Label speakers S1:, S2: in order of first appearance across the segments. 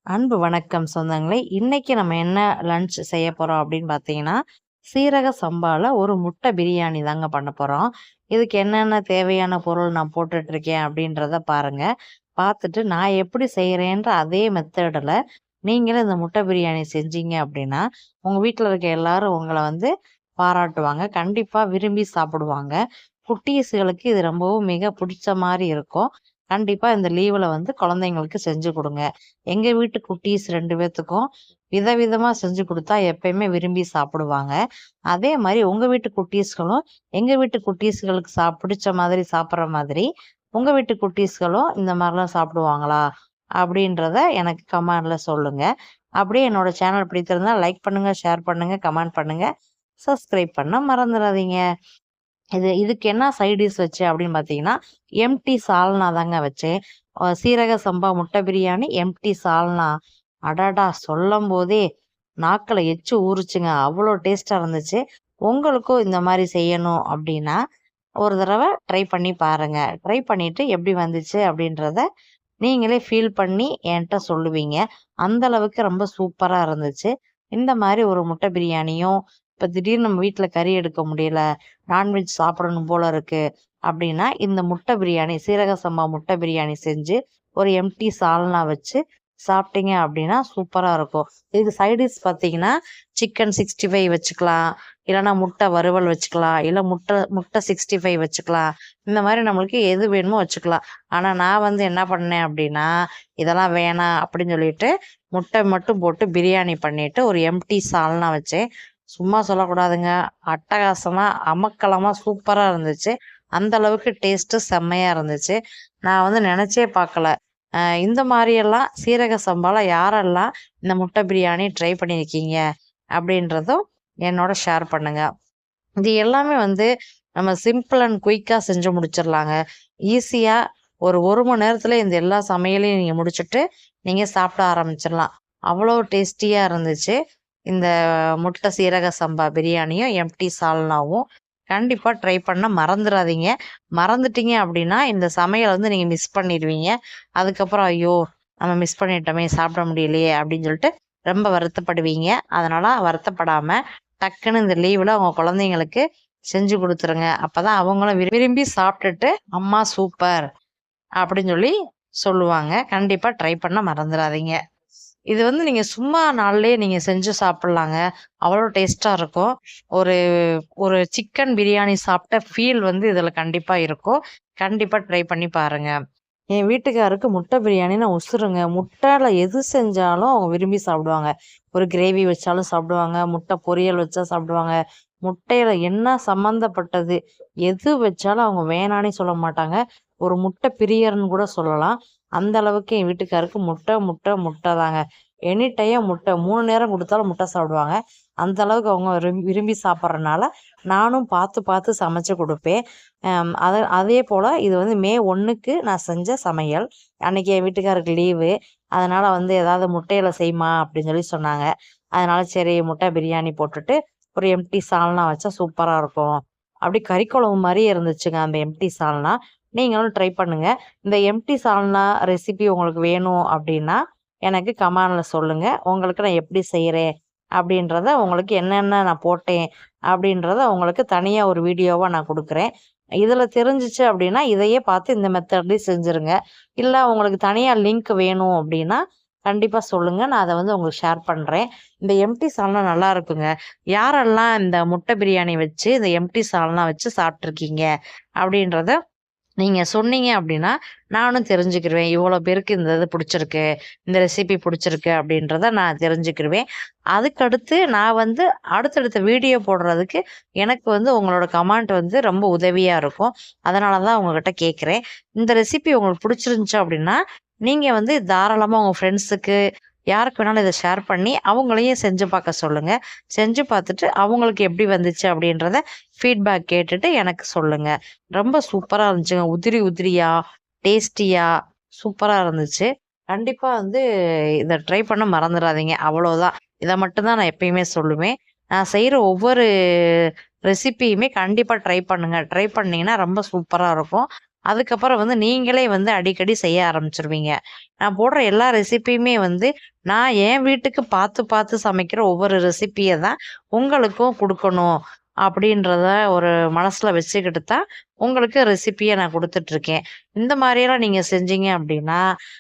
S1: அன்பு வணக்கம் சொந்தங்களே. இன்னைக்கு நம்ம என்ன லன்ச் செய்ய போறோம் அப்படின்னு பார்த்தீங்கன்னா, சீரக சம்பால ஒரு முட்டை பிரியாணி தாங்க பண்ண போறோம். இதுக்கு என்னென்ன தேவையான பொருள் நான் போட்டுட்ருக்கேன் அப்படின்றத பாருங்க. பார்த்துட்டு நான் எப்படி செய்றேன்ற அதே மெத்தடுல நீங்களும் இந்த முட்டை பிரியாணி செஞ்சீங்க அப்படின்னா, உங்க வீட்ல இருக்க எல்லாரும் உங்கள வந்து பாராட்டுவாங்க. கண்டிப்பா விரும்பி சாப்பிடுவாங்க. குட்டீஸுகளுக்கு இது ரொம்பவும் மிக பிடிச்ச மாரி இருக்கும். கண்டிப்பா இந்த லீவுல வந்து குழந்தைங்களுக்கு செஞ்சு குடுங்க. எங்க வீட்டு குட்டீஸ் 2 பேத்துக்கும் விதவிதமா செஞ்சு குடுத்தா எப்பயுமே விரும்பி சாப்பிடுவாங்க. அதே மாரி உங்க வீட்டு குட்டீஸ்களும், எங்க வீட்டு குட்டீஸ்களுக்கு பிடிச்ச மாதிரி சாப்பிடுற மாதிரி, உங்க வீட்டு குட்டீஸ்களும் இந்த மாரிலாம் சாப்பிடுவாங்களா? அப்படின்றத எனக்கு கமெண்ட்ல சொல்லுங்க. அப்படியே என்னோட சேனல் பிடித்திருந்தா லைக் பண்ணுங்க, ஷேர் பண்ணுங்க, கமெண்ட் பண்ணுங்க. சப்ஸ்கிரைப் பண்ண மறந்துறாதீங்க. இதுக்கு என்ன சைட் டிஷ் வச்சேன் அப்படின்னு பார்த்தீங்கன்னா, எம்டி சால்னா தாங்க வச்சேன். சீரக சம்பா முட்டை பிரியாணி, எம்டி சால்னா. அடடா! சொல்லும்போதே நாக்குல எச்சு ஊறுச்சுங்க. அவ்வளோ டேஸ்ட்டா இருந்துச்சு. உங்களுக்கும் இந்த மாரி செய்யணும் அப்படின்னா, ஒரு தடவ ட்ரை பண்ணி பாருங்க. ட்ரை பண்ணிட்டு எப்படி வந்துச்சு அப்படின்றத நீங்களே ஃபீல் பண்ணி என்ட்ட சொல்லுவீங்க. அந்த அளவுக்கு ரொம்ப சூப்பரா இருந்துச்சு. இந்த மாரி ஒரு முட்டை பிரியாணியும், இப்ப திடீர்னு நம்ம வீட்ல கறி எடுக்க முடியல, நான்வெஜ் சாப்பிடணும் போல இருக்கு அப்படின்னா, இந்த முட்டை பிரியாணி, சீரக சம்பா முட்டை பிரியாணி செஞ்சு, ஒரு எம்டி சால்னா வச்சு சாப்பிட்டீங்க அப்படின்னா சூப்பரா இருக்கும். இதுக்கு சைட் டிஷ் பார்த்தீங்கன்னா, சிக்கன் 65 வச்சுக்கலாம். இல்லன்னா முட்டை வறுவல் வச்சுக்கலாம். இல்ல முட்டை முட்டை 65 வச்சுக்கலாம். இந்த மாரி நம்மளுக்கு எது வேணுமோ வச்சுக்கலாம். ஆனா நான் வந்து என்ன பண்ணேன் அப்படின்னா, இதெல்லாம் வேணாம் அப்படின்னு சொல்லிட்டு, முட்டை மட்டும் போட்டு பிரியாணி பண்ணிட்டு, ஒரு எம்டி சால்னா வச்சேன். சும்மா சொல்லக்கூடாதுங்க. அட்டகாசமா, அமர்க்களமா சூப்பரா இருந்துச்சு. அந்த அளவுக்கு டேஸ்ட்டு செம்மையா இருந்துச்சு. நான் வந்து நெனச்சே பார்க்கல. இந்த மாரியெல்லாம் சீரக சம்பால யாரெல்லாம் இந்த முட்டை பிரியாணி ட்ரை பண்ணியிருக்கீங்க? அப்படின்றதும் என்னோட ஷேர் பண்ணுங்க. இது எல்லாமே வந்து நம்ம சிம்பிள் அண்ட் குயிக்கா செஞ்சு முடிச்சிடலாங்க. ஈஸியா ஒரு 1 மணி நேரத்துல இந்த எல்லா சமையலையும் நீங்க முடிச்சுட்டு, நீங்க சாப்பிட ஆரம்பிச்சிடலாம். அவ்வளோ டேஸ்டியா இருந்துச்சு. இந்த முட்டை சீரக சம்பா பிரியாணியும், எம்டி சால்னாவும் கண்டிப்பா ட்ரை பண்ண மறந்துறாதீங்க. மறந்துட்டீங்க அப்படின்னா, இந்த சமையல வந்து நீங்க மிஸ் பண்ணிருவீங்க. அதுக்கப்புறம், "ஐயோ! நம்ம மிஸ் பண்ணிட்டோமே! சாப்பிட முடியலையே!" அப்படின்னு சொல்லிட்டு ரொம்ப வருத்தப்படுவீங்க. அதனால வருத்தப்படாம, டக்குன்னு இந்த லீவுல உங்க குழந்தைங்களுக்கு செஞ்சு குடுத்துருங்க. அப்பதான் அவங்களும் விரும்பி சாப்பிட்டுட்டு, "அம்மா சூப்பர்" அப்படின்னு சொல்லி சொல்லுவாங்க. கண்டிப்பா ட்ரை பண்ண மறந்துறாதீங்க. இது வந்து நீங்க சும்மா நாள்லயே நீங்க செஞ்சு சாப்பிடலாங்க. அவ்வளோ டேஸ்ட்டா இருக்கும். ஒரு ஒரு சிக்கன் பிரியாணி சாப்பிட்ட ஃபீல் வந்து இதுல கண்டிப்பா இருக்கும். கண்டிப்பா ட்ரை பண்ணி பாருங்க. என் வீட்டுக்காருக்கு முட்டை பிரியாணின்னா உசுருங்க. முட்டைல எது செஞ்சாலும் அவங்க விரும்பி சாப்பிடுவாங்க. ஒரு கிரேவி வச்சாலும் சாப்பிடுவாங்க. முட்டை பொரியல் வச்சா சாப்பிடுவாங்க. முட்டையில என்ன சம்மந்தப்பட்டது எது வச்சாலும் அவங்க வேணான்னே சொல்ல மாட்டாங்க. ஒரு முட்டை பிரியர்ன்னு கூட சொல்லலாம். அந்த அளவுக்கு என் வீட்டுக்காருக்கு முட்டை, முட்டை, முட்டை தாங்க. எனி டைம் முட்டை 3 நேரம் குடுத்தாலும் முட்டை சாப்பிடுவாங்க. அந்த அளவுக்கு அவங்க விரும்பி சாப்பிட்றனால, நானும் பார்த்து பார்த்து சமைச்சு குடுப்பேன். அதே போல இது வந்து மே 1க்கு நான் செஞ்ச சமையல். அன்னைக்கு என் வீட்டுக்காரருக்கு லீவு. அதனால வந்து "ஏதாவது முட்டையில செய்யுமா" அப்படின்னு சொல்லி சொன்னாங்க. அதனால சரி முட்டை பிரியாணி போட்டுட்டு, ஒரு எம்டி சால்னா வச்சா சூப்பரா இருக்கும். அப்படி கறி குழம்பு மாரியே இருந்துச்சுங்க அந்த எம்டி சால்னா. நீங்களும் ட்ரை பண்ணுங்க. இந்த எம்டி சால்னா ரெசிபி உங்களுக்கு வேணும் அப்படின்னா, எனக்கு கமெண்ட்ல சொல்லுங்க. உங்களுக்கு நான் எப்படி செய்றேன் அப்படின்றத, உங்களுக்கு என்னென்ன நான் போட்டேன் அப்படின்றத உங்களுக்கு தனியா ஒரு வீடியோவா நான் குடுக்குறேன். இதுல தெரிஞ்சுச்சு அப்படின்னா, இதையே பார்த்து இந்த மெத்தட்லயே செஞ்சுருங்க. இல்ல உங்களுக்கு தனியா லிங்க் வேணும் அப்படின்னா, கண்டிப்பா சொல்லுங்க. நான் அத வந்து உங்களுக்கு ஷேர் பண்றேன். இந்த எம்டி சால்னா நல்லா இருக்குங்க. யாரெல்லாம் இந்த முட்டை பிரியாணி வச்சு, இந்த எம்டி சால்னா வச்சு சாப்ட்டுருக்கீங்க அப்படின்றத நீங்க சொன்னீங்க அப்படின்னா, நானும் தெரிஞ்சுக்கிருவேன். இவ்வளோ பேருக்கு இந்த இது புடிச்சிருக்கு. இந்த ரெசிபி புடிச்சிருக்கு அப்படின்றத நான் தெரிஞ்சுக்கிருவேன். அதுக்கடுத்து நான் வந்து அடுத்தடுத்த வீடியோ போடுறதுக்கு எனக்கு வந்து உங்களோட கமெண்ட் வந்து ரொம்ப உதவியா இருக்கும். அதனால தான் உங்ககிட்ட கேட்கிறேன். இந்த ரெசிபி உங்களுக்கு புடிச்சிருந்துச்சு அப்படின்னா, நீங்க வந்து தாராளமா உங்க ஃப்ரெண்ட்ஸுக்கு யாருக்கு வேணாலும் இத ஷேர் பண்ணி அவங்களையும் செஞ்சு பார்க்க சொல்லுங்க. செஞ்சு பார்த்துட்டு அவங்களுக்கு எப்படி வந்துச்சு அப்படின்றத ஃபீட்பேக் கேட்டுட்டு எனக்கு சொல்லுங்க. ரொம்ப சூப்பரா இருந்துச்சுங்க. உதிரி உதிரியா, டேஸ்டியா சூப்பரா இருந்துச்சு. கண்டிப்பா வந்து இத ட்ரை பண்ண மறந்துறாதீங்க. அவ்வளோதான். இத மட்டும் தான் நான் எப்பயுமே சொல்லுவேன். நான் செய்ற ஒவ்வொரு ரெசிபியுமே கண்டிப்பா ட்ரை பண்ணுங்க. ட்ரை பண்ணீங்கன்னா ரொம்ப சூப்பரா இருக்கும். அதுக்கப்புறம் வந்து நீங்களே வந்து அடிக்கடி செய்ய ஆரம்பிச்சுருவீங்க. நான் போடுற எல்லா ரெசிப்பியுமே வந்து நான் என் வீட்டுக்கு பார்த்து பார்த்து சமைக்கிற ஒவ்வொரு ரெசிப்பிய தான் உங்களுக்கும் குடுக்கணும். அப்படின்றத ஒரு மனசுல வச்சுக்கிட்டு தான் உங்களுக்கு ரெசிப்பிய நான் குடுத்துட்ருக்கேன். இந்த மாரியெல்லாம் நீங்க செஞ்சீங்க அப்படின்னா,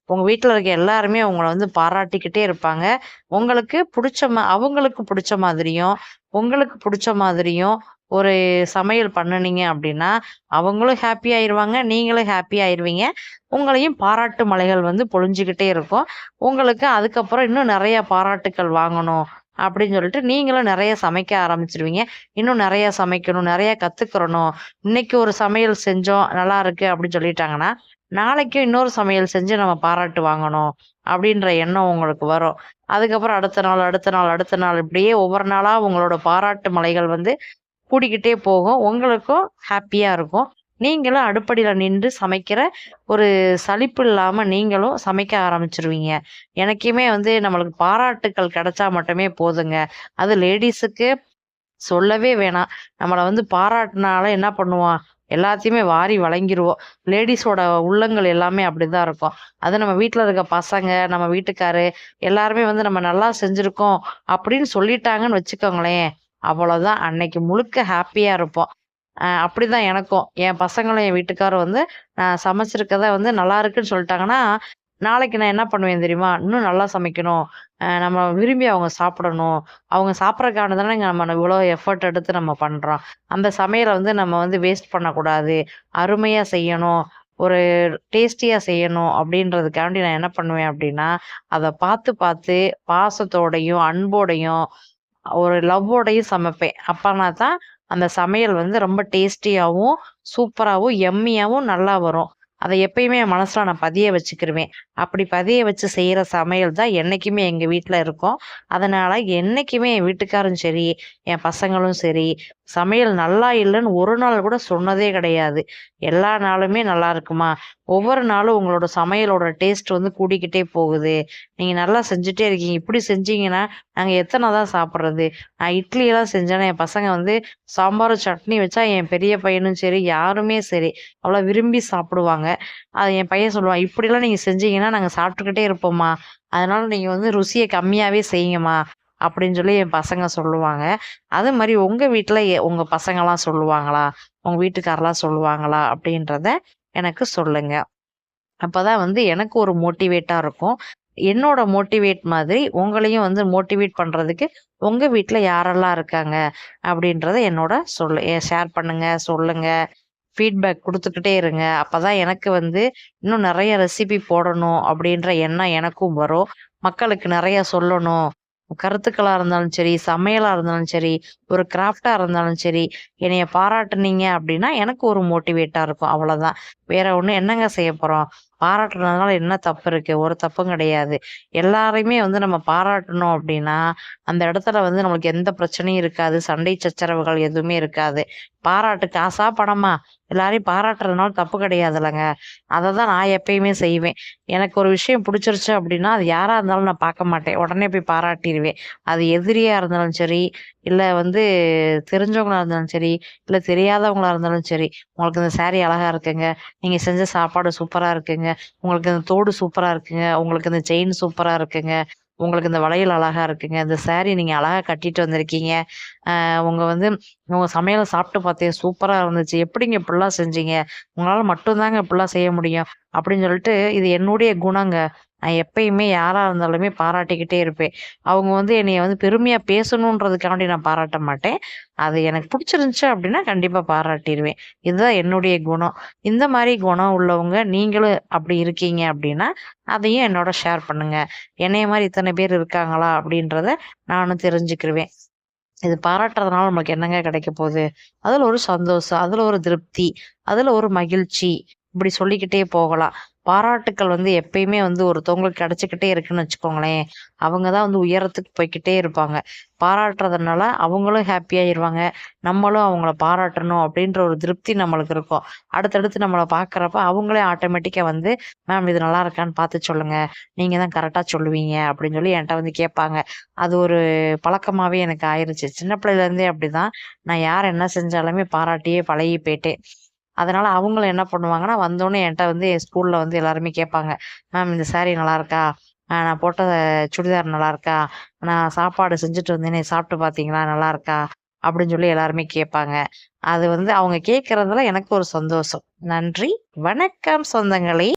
S1: உங்க வீட்ல இருக்க எல்லாருமே உங்கள வந்து பாராட்டிக்கிட்டே இருப்பாங்க. உங்களுக்கு புடிச்ச அவங்களுக்கு புடிச்ச மாதிரியும், உங்களுக்கு புடிச்ச மாதிரியும் ஒரு சமையல் பண்ணுனீங்க அப்படின்னா, அவங்களும் ஹேப்பி ஆயிருவாங்க. நீங்களும் ஹேப்பி ஆயிருவீங்க. உங்களையும் பாராட்டு மழைகள் வந்து பொழிஞ்சுகிட்டே இருக்கும். உங்களுக்கு அதுக்கப்புறம் இன்னும் நெறைய பாராட்டுக்கள் வாங்கணும் அப்படின்னு சொல்லிட்டு நீங்களும் நெறைய சமைக்க ஆரம்பிச்சுருவீங்க. இன்னும் நெறைய சமைக்கணும், நெறைய கத்துக்கிறணும். இன்னைக்கு ஒரு சமையல் செஞ்சோம், நல்லாயிருக்கு அப்படின்னு சொல்லிட்டாங்கன்னா, நாளைக்கும் இன்னொரு சமையல் செஞ்சு நம்ம பாராட்டு வாங்கணும் அப்படின்ற எண்ணம் உங்களுக்கு வரும். அதுக்கப்புறம் அடுத்த நாள், அடுத்த நாள், அடுத்த நாள் இப்படியே ஒவ்வொரு நாளா உங்களோட பாராட்டு மழைகள் வந்து கூடிக்கிட்டே போகும். உங்களுக்கும் ஹேப்பியா இருக்கும். நீங்களும் அடுப்படியில நின்று சமைக்கிற ஒரு சலிப்பு இல்லாம நீங்களும் சமைக்க ஆரம்பிச்சுருவீங்க. எனக்குமே வந்து நம்மளுக்கு பாராட்டுக்கள் கிடைச்சா மட்டுமே போதுங்க. அது லேடீஸுக்கு சொல்லவே வேணாம். நம்மள வந்து பாராட்டுனால என்ன பண்ணுவோம்? எல்லாத்தையுமே வாரி வழங்கிருவோம். லேடீஸோட உள்ளங்கள் எல்லாமே அப்படிதான் இருக்கும். அது நம்ம வீட்ல இருக்க பசங்க, நம்ம வீட்டுக்காரு எல்லாருமே வந்து நம்ம நல்லா செஞ்சிருக்கோம் அப்படின்னு சொல்லிட்டாங்கன்னு வச்சுக்கோங்களேன், அவ்வளோதான். அன்னைக்கு முழுக்க ஹேப்பியா இருப்போம். அப்படிதான் எனக்கும். என் பசங்களும், என் வீட்டுக்காரும் வந்து நான் சமைச்சிருக்கத வந்து நல்லாருக்குன்னு சொல்லிட்டாங்கன்னா, நாளைக்கு நான் என்ன பண்ணுவேன் தெரியுமா? இன்னும் நல்லா சமைக்கணும். நம்ம விரும்பி அவங்க சாப்பிடணும். அவங்க சாப்பிடறதுக்காக தானேங்க நம்ம இவ்வளோ எஃபோர்ட் எடுத்து நம்ம பண்றோம். அந்த சமையல வந்து நம்ம வந்து வேஸ்ட் பண்ணக்கூடாது. அருமையா செய்யணும். ஒரு டேஸ்டியா செய்யணும் அப்படின்றதுக்காண்டி நான் என்ன பண்ணுவேன் அப்படின்னா, அத பார்த்து பார்த்து பாசத்தோடையும், அன்போடையும் ஒரு லவ்வோடையும் சமைப்பேன். அப்பனா தான் அந்த சமையல் வந்து ரொம்ப டேஸ்டியாவும், சூப்பராவும், யம்மியாவும் நல்லா வரும். அத எப்பயுமே என் மனசுல நான் பதிய வச்சுக்கிருவேன். அப்படி பதிய வச்சு செய்ற சமையல் தான் என்னைக்குமே எங்க வீட்ல இருக்கும். அதனால என்னைக்குமே என் வீட்டுக்காரும் சரி, என் பசங்களும் சரி, சமையல் நல்லா இல்லன்னு ஒரு நாள் கூட சொன்னதே கிடையாது. எல்லா நாளுமே நல்லா இருக்குமா, ஒவ்வொரு நாளும் உங்களோட சமையலோட டேஸ்ட் வந்து கூடிக்கிட்டே போகுது. நீங்க நல்லா செஞ்சுட்டே இருக்கீங்க. இப்படி செஞ்சீங்கன்னா, நாங்க எத்தன தான் சாப்பிடுறது? நான் இட்லியெல்லாம் செஞ்சேன்னா, என் பசங்க வந்து சாம்பாரும், சட்னி வச்சா என் பெரிய பையனும் சரி, யாருமே சரி, அவ்வளோ விரும்பி சாப்பிடுவாங்க. அது என் பையன் சொல்லுவான், "இப்படிலாம் நீங்க செஞ்சீங்கன்னா, நாங்க சாப்பிட்டுக்கிட்டே இருப்போம்மா. அதனால நீங்க வந்து ருசிய கம்மியாவே செய்யுங்கம்மா." அப்படின்னு சொல்லி என் பசங்க சொல்லுவாங்க. அது மாரி உங்க வீட்ல உங்க பசங்கலாம் சொல்லுவாங்களா? உங்க வீட்டுக்காரர்லாம் சொல்லுவாங்களா? அப்படின்றத எனக்கு சொல்லுங்க. அப்பதான் வந்து எனக்கு ஒரு மோட்டிவேட்டா இருக்கும். என்னோட மோட்டிவேட் மாதிரி உங்களையும் வந்து மோட்டிவேட் பண்றதுக்கு உங்க வீட்ல யாரெல்லாம் இருக்காங்க? அப்படின்றத என்னோட ஷேர் பண்ணுங்க, சொல்லுங்க. ஃபீட்பேக் குடுத்துக்கிட்டே இருங்க. அப்பதான் எனக்கு வந்து இன்னும் நெறைய ரெசிபி போடணும் அப்படின்ற எண்ணம் எனக்கும் வரும். மக்களுக்கு நெறைய சொல்லணும். கருத்துக்களா இருந்தாலும் சரி, சமையலா இருந்தாலும் சரி, ஒரு கிராஃப்ட்டா இருந்தாலும் சரி, என்னைய பாராட்டுனீங்க அப்படின்னா, எனக்கு ஒரு மோட்டிவேட்டா இருக்கும். அவ்வளோதான். வேற ஒண்ணும் என்னங்க செய்ய போறோம்? பாராட்டுனதுனால என்ன தப்பு இருக்கு? ஒரு தப்பும் கிடையாது. எல்லாரையுமே வந்து நம்ம பாராட்டணும் அப்படின்னா, அந்த இடத்துல வந்து நம்மளுக்கு எந்த பிரச்சனையும் இருக்காது. சண்டை சச்சரவுகள் எதுவுமே இருக்காது. பாராட்டு காசா? பணமா? எல்லாரையும் பாராட்டுறதுனால தப்பு கிடையாதுல்லங்க. அததான் நான் எப்பயுமே செய்வேன். எனக்கு ஒரு விஷயம் புடிச்சிருச்சு அப்படின்னா, அது யாரா இருந்தாலும் நான் பார்க்க மாட்டேன். உடனே போய் பாராட்டிருவேன். அது எதிரியா இருந்தாலும் சரி, இல்ல வந்து தெரிஞ்சவங்களா இருந்தாலும் சரி, இல்ல தெரியாதவங்களா இருந்தாலும் சரி, "உங்களுக்கு இந்த சாரி அழகா இருக்குங்க. நீங்க செஞ்ச சாப்பாடு சூப்பரா இருக்குங்க. உங்களுக்கு இந்த தோடு சூப்பரா இருக்குங்க. உங்களுக்கு இந்த செயின் சூப்பரா இருக்குங்க. உங்களுக்கு இந்த வளையல் அழகா இருக்குங்க. இந்த சாரி நீங்க அழகா கட்டிட்டு வந்திருக்கீங்க. உங்க வந்து உங்க சமையல சாப்பிட்டு பார்த்தேன். சூப்பரா இருந்துச்சு. எப்படிங்க இப்படிலாம் செஞ்சீங்க? உங்களால மட்டும் தாங்க இப்படிலாம் செய்ய முடியும்." அப்படின்னு சொல்லிட்டு இது என்னுடைய குணங்க. நான் எப்பயுமே யாரா இருந்தாலுமே பாராட்டிக்கிட்டே இருப்பேன். அவங்க வந்து என்னைய வந்து பெருமையா பேசணுன்றதுக்காண்டி நான் பாராட்ட மாட்டேன். அது எனக்கு புடிச்சிருந்துச்சு அப்படின்னா கண்டிப்பா பாராட்டிருவேன். இதுதான் என்னுடைய குணம். இந்த மாரி குணம் உள்ளவங்க நீங்களும் அப்படி இருக்கீங்க அப்படின்னா, அதையும் என்னோட ஷேர் பண்ணுங்க. என்னைய மாரி இத்தன பேர் இருக்காங்களா? அப்படின்றத நானும் தெரிஞ்சுக்கிருவேன். இது பாராட்டுறதுனால நமக்கு என்னங்க கிடைக்க போகுது? அதுல ஒரு சந்தோஷம், அதுல ஒரு திருப்தி, அதுல ஒரு மகிழ்ச்சி. இப்படி சொல்லிக்கிட்டே போகலாம். பாராட்டுக்கள் வந்து எப்பயுமே வந்து ஒருத்தவங்களுக்கு கிடைச்சுக்கிட்டே இருக்குன்னு வச்சுக்கோங்களேன். அவங்க தான் வந்து உயரத்துக்கு போய்க்கிட்டே இருப்பாங்க. பாராட்டுறதுனால அவங்களும் ஹேப்பி ஆயிருவாங்க. நம்மளும் அவங்கள பாராட்டணும் அப்படின்ற ஒரு திருப்தி நம்மளுக்கு இருக்கும். அடுத்தடுத்து நம்மள பார்க்குறப்ப அவங்களே ஆட்டோமேட்டிக்கா வந்து, "மேம் இது நல்லா இருக்கான்னு பார்த்து சொல்லுங்க. நீங்க தான் கரெக்ட்டா சொல்லுவீங்க." அப்படின்னு சொல்லி என்ட்ட வந்து கேட்பாங்க. அது ஒரு பழக்கமாவே எனக்கு ஆயிருச்சு. சின்ன பிள்ளையிலேருந்தே அப்படிதான். நான் யார் என்ன செஞ்சாலுமே பாராட்டியே பழகி போயிட்டேன். அதனால அவங்களும் என்ன பண்ணுவாங்கன்னா, வந்தோனே என்ட்ட வந்து என் ஸ்கூல்ல வந்து எல்லாருமே கேட்பாங்க. மேம் இந்த சாரி நல்லாயிருக்கா? நான் போட்ட சுடிதார் நல்லாயிருக்கா? நான் சாப்பாடு செஞ்சுட்டு வந்தேனே சாப்பிட்டு பார்த்தீங்களா? நல்லாயிருக்கா? அப்படின்னு சொல்லி எல்லாருமே கேட்பாங்க. அது வந்து அவங்க கேட்கறதுல எனக்கு ஒரு சந்தோஷம். நன்றி. வணக்கம் சொந்தங்களே!